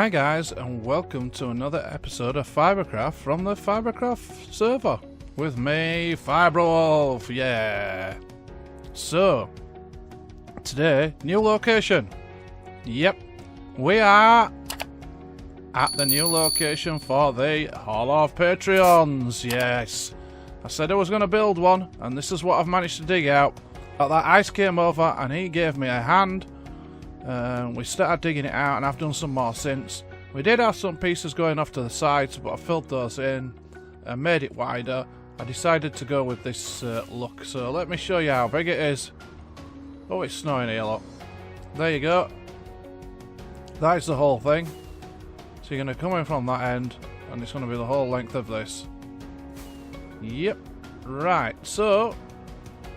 Hi guys, and welcome to another episode of Fibrocraft from the Fibrocraft server with me, FibroWolf. Yeah. So today, new location. Yep, we are at the new location for the Hall of Patreons. Yes, I said I was going to build one, and this is what I've managed to dig out. But that ice came over, and he gave me a hand. We started digging it out, and I've done some more since. We did have some pieces going off to the sides, but I filled those in and made it wider. I decided to go with this look, so let me show you how big it is. Oh, it's snowing here, look. There you go. That is the whole thing. So you're going to come in from that end, and it's going to be the whole length of this. Yep. Right, so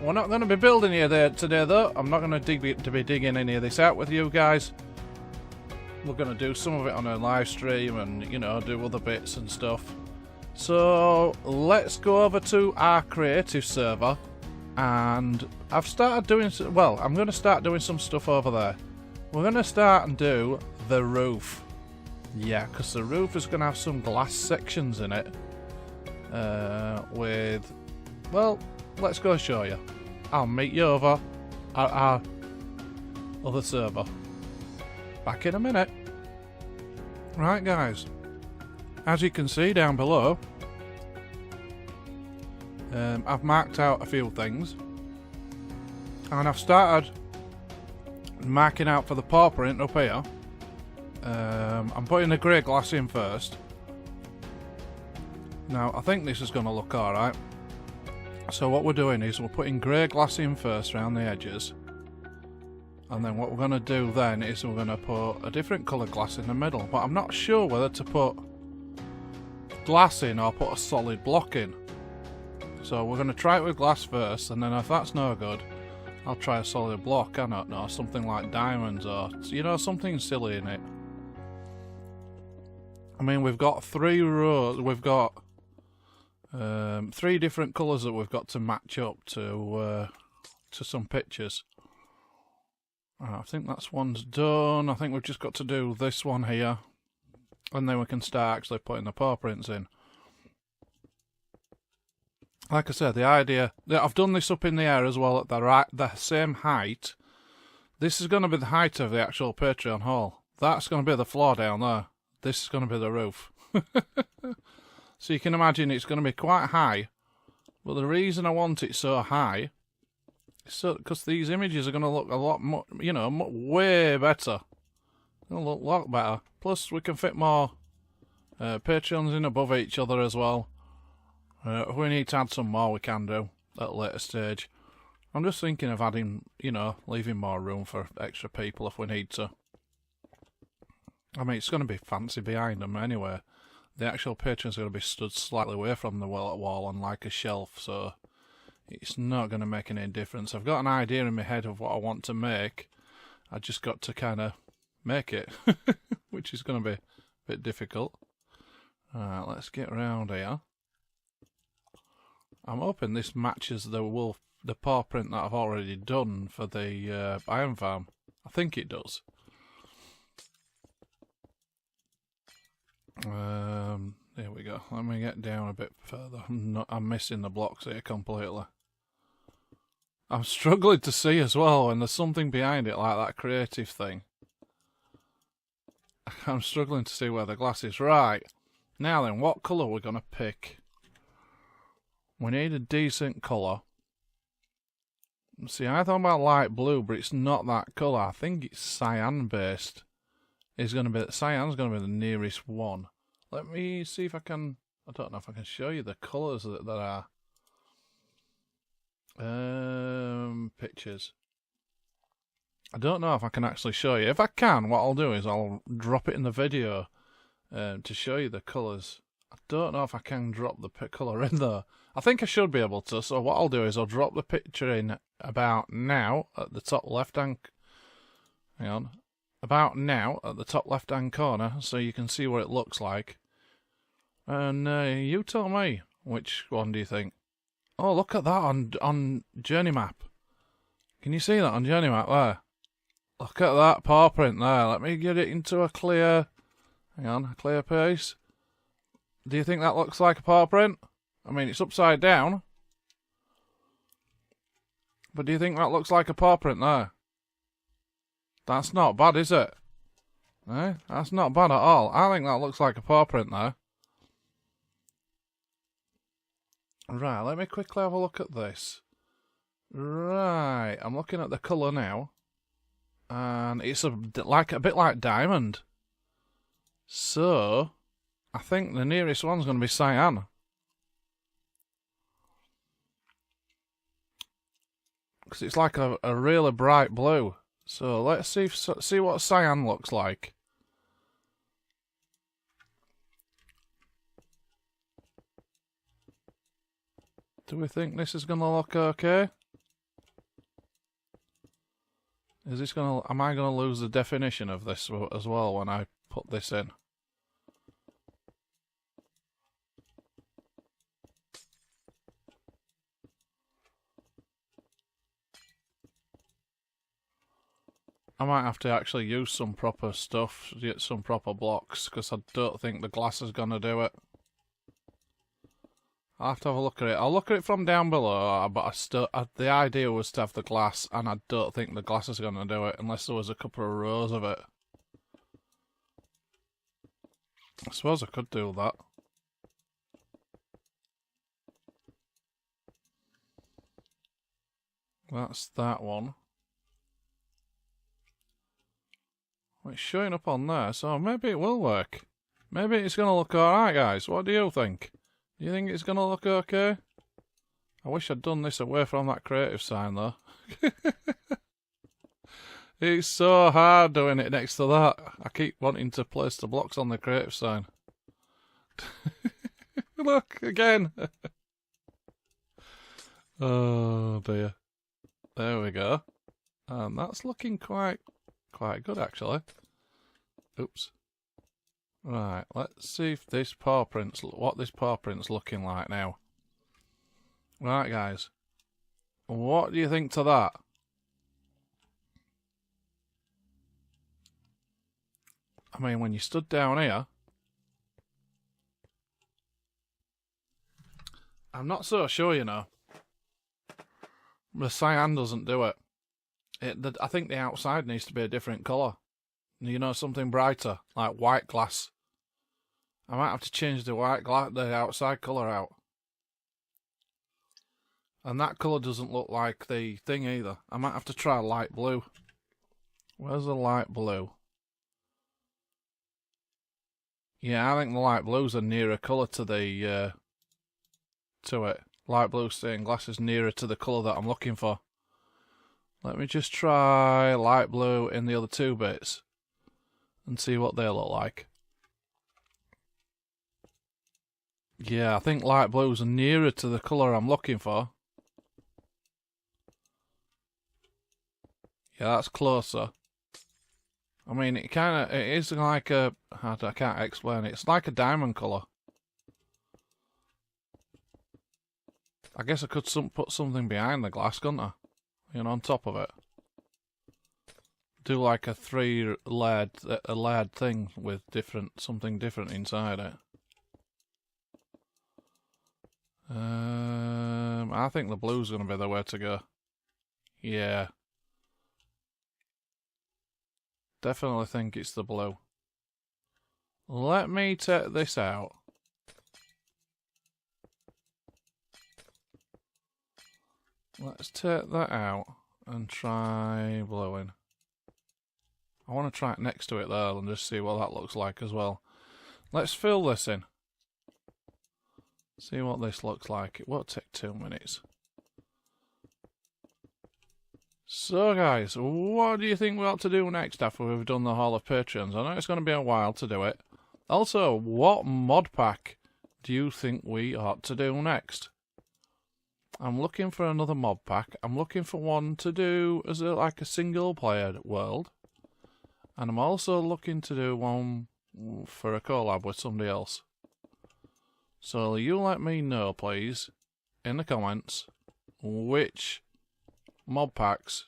we're not going to be building here today, though. I'm not going to be digging any of this out with you guys. We're going to do some of it on a live stream and, you know, do other bits and stuff. So let's go over to our creative server, and I've started doing, well, I'm going to start doing some stuff over there. We're going to start and do the roof. Yeah, because the roof is going to have some glass sections in it. Well, let's go show you. I'll meet you over at our other server. Back in a minute. Right, guys. As you can see down below, I've marked out a few things. And I've started marking out for the paw print up here. I'm putting the grey glass in first. Now, I think this is going to look alright. So what we're doing is we're putting grey glass in first around the edges, and then what we're going to do then is we're going to put a different colour glass in the middle, but I'm not sure whether to put glass in or put a solid block in. So we're going to try it with glass first, and then if that's no good, I'll try a solid block. I don't know, something like diamonds or, you know, something silly in it. I mean, we've got 3 rows, we've got 3 different colours that we've got to match up to some pictures. I think that's one's done. I think we've just got to do this one here, and then we can start actually putting the paw prints in. Like I said, the idea, I've done this up in the air as well at the same height. This is going to be the height of the actual Patreon hall. That's going to be the floor down there. This is going to be the roof. So you can imagine it's going to be quite high, but the reason I want it so high is so because these images are going to look a lot more, you know, way better. They'll look a lot better. Plus, we can fit more Patreons in above each other as well. If we need to add some more, we can do at a later stage. I'm just thinking of adding, you know, leaving more room for extra people if we need to. I mean, it's going to be fancy behind them anyway. The actual Patreon's going to be stood slightly away from the wall on like a shelf, so it's not going to make any difference. I've got an idea in my head of what I want to make. I just got to kind of make it, which is going to be a bit difficult. Alright, let's get around here. I'm hoping this matches the paw print that I've already done for the iron farm. I think it does. There we go. Let me get down a bit further. I'm missing the blocks here completely. I'm struggling to see as well when there's something behind it like that creative thing. I'm struggling to see where the glass is. Right. Now then, what colour we're going to pick? We need a decent colour. See, I thought about light blue, but it's not that colour. I think it's cyan based. Cyan's going to be the nearest one. Let me see if I can. I don't know if I can show you the colours that are. Pictures. I don't know if I can actually show you. If I can, what I'll do is I'll drop it in the video to show you the colours. I don't know if I can drop the colour in there. I think I should be able to. So what I'll do is I'll drop the picture in about now at the top left hand. Hang on. About now at the top left hand corner, so you can see what it looks like. And you tell me, which one do you think? Oh, look at that on Journey Map. Can you see that on Journey Map there? Look at that paw print there. Let me get it into a clear Hang on, a clear piece. Do you think that looks like a paw print? I mean, it's upside down. But do you think that looks like a paw print there? That's not bad, is it? Eh? That's not bad at all. I think that looks like a paw print there. Right, let me quickly have a look at this. Right, I'm looking at the colour now. And it's a bit like diamond. So, I think the nearest one's going to be cyan. Because it's like a really bright blue. So let's see what cyan looks like. Do we think this is going to look okay? Is this going to... Am I going to lose the definition of this as well when I put this in? I might have to actually use some proper stuff, get some proper blocks, because I don't think the glass is going to do it. I'll have to have a look at it. I'll look at it from down below, but the idea was to have the glass, and I don't think the glass is going to do it, unless there was a couple of rows of it. I suppose I could do that. That's that one. Well, it's showing up on there, so maybe it will work. Maybe it's going to look alright, guys. What do you think? Do you think it's going to look okay? I wish I'd done this away from that creative sign, though. It's so hard doing it next to that. I keep wanting to place the blocks on the creative sign. Look, again. Oh, dear. There we go. And that's looking quite good, actually. Oops. Right, let's see if this paw print's... what this paw print's looking like now. Right, guys. What do you think to that? I mean, when you stood down here... I'm not so sure, you know. The cyan doesn't do it. I think the outside needs to be a different colour. You know, something brighter, like white glass. I might have to change the the outside colour out. And that colour doesn't look like the thing either. I might have to try light blue. Where's the light blue? Yeah, I think the light blue's a nearer colour to the to it. Light blue stained glass is nearer to the colour that I'm looking for. Let me just try light blue in the other two bits and see what they look like. Yeah, I think light blues are nearer to the colour I'm looking for. Yeah, that's closer. I mean, it is like a... I can't explain it. It's like a diamond colour. I guess I could put something behind the glass, couldn't I? You know, on top of it. Do like a layered thing with something different inside it. I think the blue's going to be the way to go. Yeah. Definitely think it's the blue. Let me take this out. Let's take that out and try bluing. I want to try it next to it there and just see what that looks like as well. Let's fill this in. See what this looks like. It won't take 2 minutes. So guys, what do you think we ought to do next after we've done the Hall of Patrons? I know it's going to be a while to do it. Also, what mod pack do you think we ought to do next? I'm looking for another mod pack. I'm looking for one to do as like a single player world. And I'm also looking to do one for a collab with somebody else. So you let me know, please, in the comments, which mod packs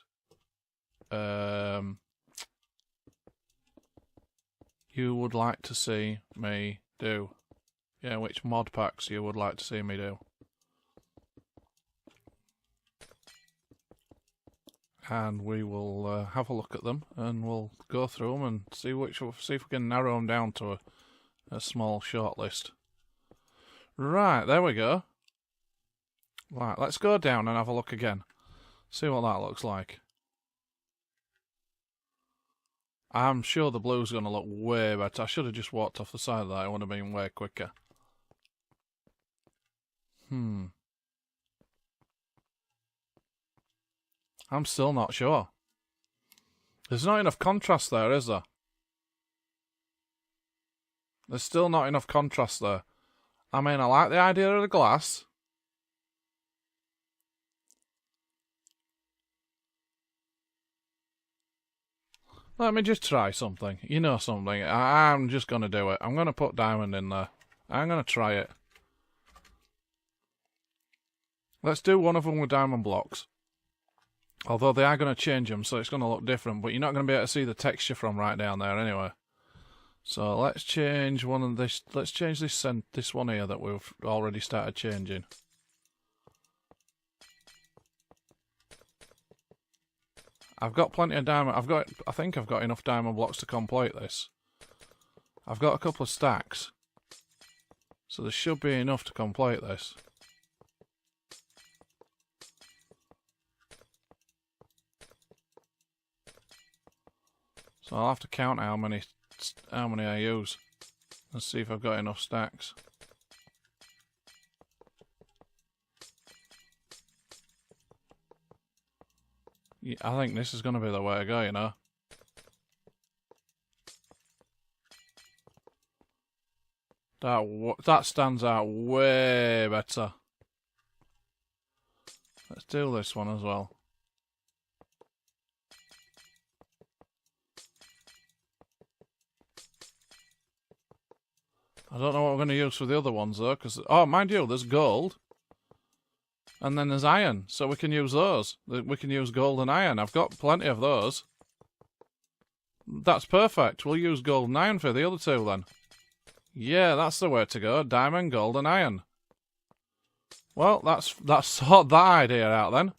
you would like to see me do. Yeah, which mod packs you would like to see me do. And we will have a look at them, and we'll go through them and see if we can narrow them down to a small short list. Right, there we go. Right, let's go down and have a look again. See what that looks like. I'm sure the blue's going to look way better. I should have just walked off the side of that. It would have been way quicker. I'm still not sure. There's not enough contrast there, is there? There's still not enough contrast there. I mean, I like the idea of the glass. Let me just try something. You know something. I'm just going to do it. I'm going to put diamond in there. I'm going to try it. Let's do one of them with diamond blocks. Although they are going to change them, so it's going to look different. But you're not going to be able to see the texture from right down there anyway. So let's change one of this. Let's change this one here that we've already started changing. I've got plenty of diamond. I think I've got enough diamond blocks to complete this. I've got a couple of stacks, so there should be enough to complete this. So I'll have to count how many I use. Let's see if I've got enough stacks. Yeah, I think this is going to be the way to go, you know. That stands out way better. Let's do this one as well. I don't know what we're going to use for the other ones though, because mind you, there's gold, and then there's iron, so we can use those. We can use gold and iron. I've got plenty of those. That's perfect. We'll use gold and iron for the other two then. Yeah, that's the way to go. Diamond, gold, and iron. Well, that's sort that idea out then.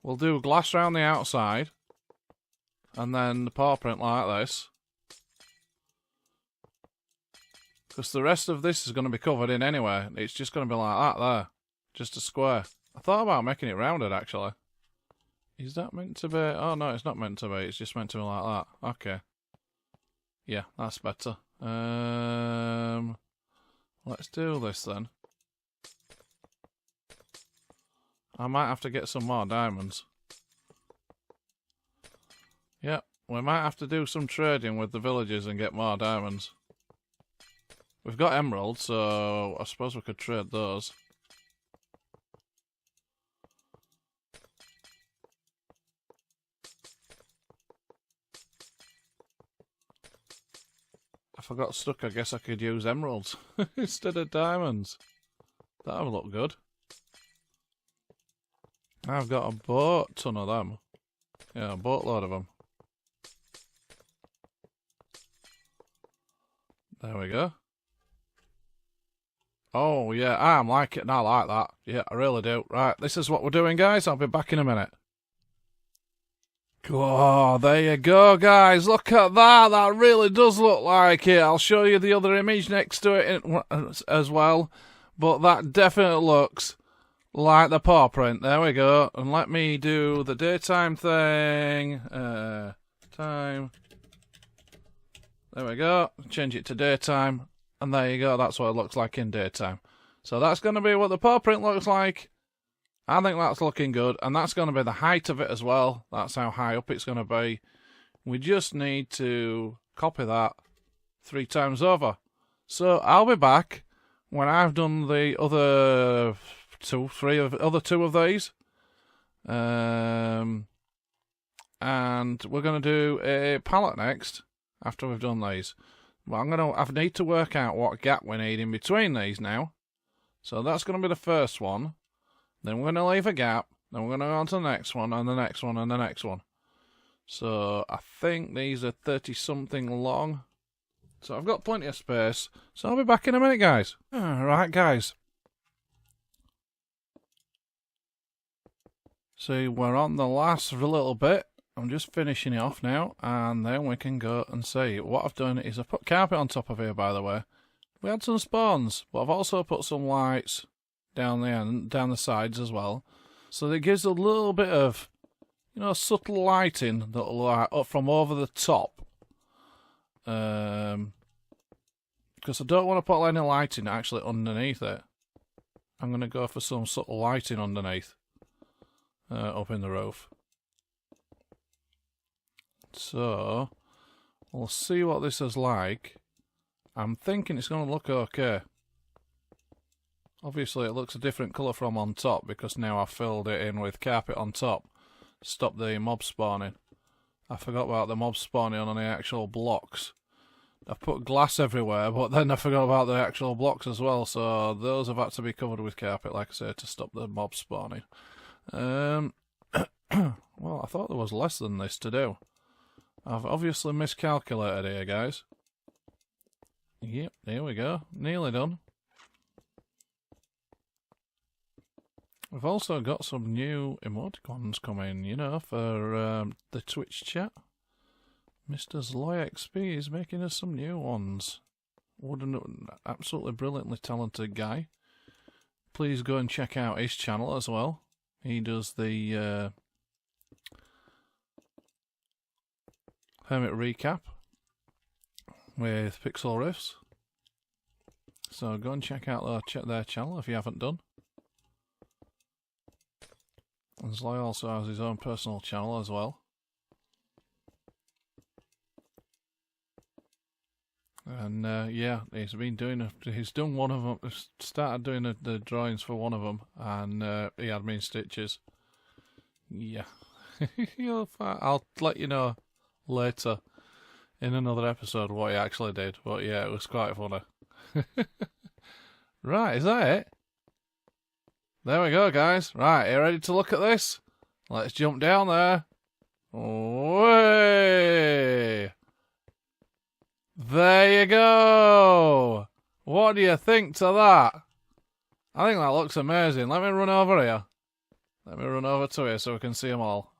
We'll do glass around the outside, and then the paw print like this. Because the rest of this is going to be covered in anyway. It's just going to be like that there. Just a square. I thought about making it rounded, actually. Is that meant to be? Oh, no, it's not meant to be. It's just meant to be like that. Okay. Yeah, that's better. Let's do this then. I might have to get some more diamonds. Yep, we might have to do some trading with the villagers and get more diamonds. We've got emeralds, so I suppose we could trade those. If I got stuck, I guess I could use emeralds instead of diamonds. That would look good. I've got a boat ton of them. Yeah, a boatload of them. There we go. Oh, yeah, I'm liking it, and I like that. Yeah, I really do. Right, this is what we're doing, guys. I'll be back in a minute. Oh, there you go, guys. Look at that. That really does look like it. I'll show you the other image next to it as well. But that definitely looks like the paw print. There we go. And let me do the daytime thing. Time. There we go. Change it to daytime. And there you go, that's what it looks like in daytime. So that's going to be what the paw print looks like. I think that's looking good. And that's going to be the height of it as well. That's how high up it's going to be. We just need to copy that 3 times over. So I'll be back when I've done the other two of these. And we're going to do a pallet next after we've done these. But I need to work out what gap we need in between these now. So that's going to be the first one. Then we're going to leave a gap. Then we're going to go on to the next one, and the next one, and the next one. So I think these are 30-something long. So I've got plenty of space. So I'll be back in a minute, guys. Alright, guys. See, we're on the last little bit. I'm just finishing it off now, and then we can go and see. What I've done is I've put carpet on top of here, by the way. We had some spawns, but I've also put some lights down the end, down the sides as well. So it gives a little bit of, you know, subtle lighting that'll light up from over the top. Because I don't want to put any lighting actually underneath it. I'm going to go for some subtle lighting underneath. Up in the roof. So, we'll see what this is like. I'm thinking it's going to look okay. Obviously it looks a different colour from on top because now I've filled it in with carpet on top. Stop the mob spawning. I forgot about the mob spawning on the actual blocks. I've put glass everywhere, but then I forgot about the actual blocks as well, so those have had to be covered with carpet, like I say, to stop the mob spawning. Well, I thought there was less than this to do. I've obviously miscalculated here, guys. Yep, here we go. Nearly done. We've also got some new emoticons coming, you know, for the Twitch chat. Mr. ZloyXP is making us some new ones. Absolutely brilliantly talented guy. Please go and check out his channel as well. He does the Hermit Recap with Pixel Riffs. So go and check out their channel if you haven't done. And Zloy also has his own personal channel as well. And yeah, he's done one of them. Started doing the drawings for one of them, and he had me in stitches. Yeah, I'll let you know later in another episode what he actually did. But yeah, it was quite funny. Right, is that it? There we go, guys. Right, you ready to look at this? Let's jump down there. Way! There you go! What do you think to that? I think that looks amazing. Let me run over here. Let me run over to here so we can see them all.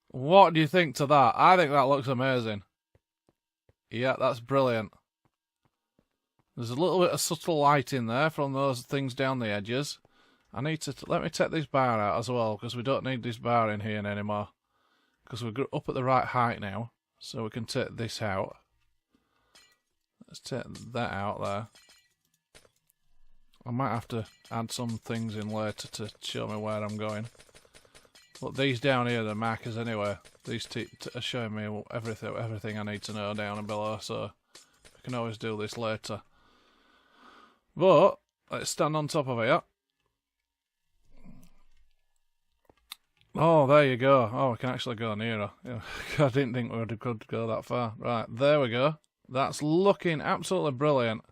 What do you think to that? I think that looks amazing. Yeah, that's brilliant. There's a little bit of subtle light in there from those things down the edges. I need to... let me take this bar out as well, because we don't need this bar in here anymore. Because we're up at the right height now. So we can take this out. Let's take that out there. I might have to add some things in later to show me where I'm going. But these down here are the markers anyway. These are showing me everything I need to know down and below, so I can always do this later. But let's stand on top of here. Oh, there you go. Oh, we can actually go nearer. I didn't think we could go that far. Right, there we go. That's looking absolutely brilliant.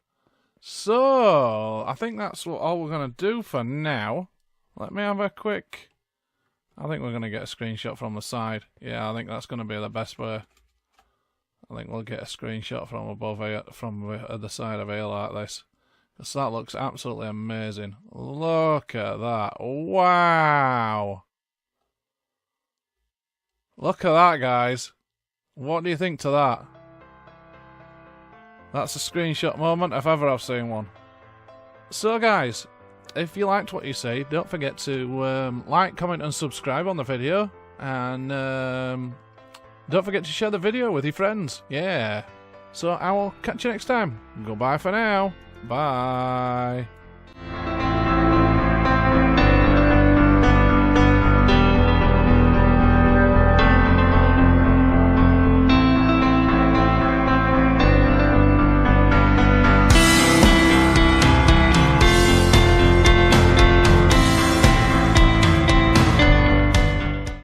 So, I think that's all we're going to do for now. Let me have a quick... I think we're going to get a screenshot from the side. Yeah, I think that's going to be the best way. I think we'll get a screenshot from above here, from the side of here like this. Because that looks absolutely amazing. Look at that. Wow! Look at that, guys. What do you think to that? That's a screenshot moment if ever I've seen one. So, guys, if you liked what you see, don't forget to like, comment and subscribe on the video. And don't forget to share the video with your friends. Yeah. So I will catch you next time. Goodbye for now. Bye.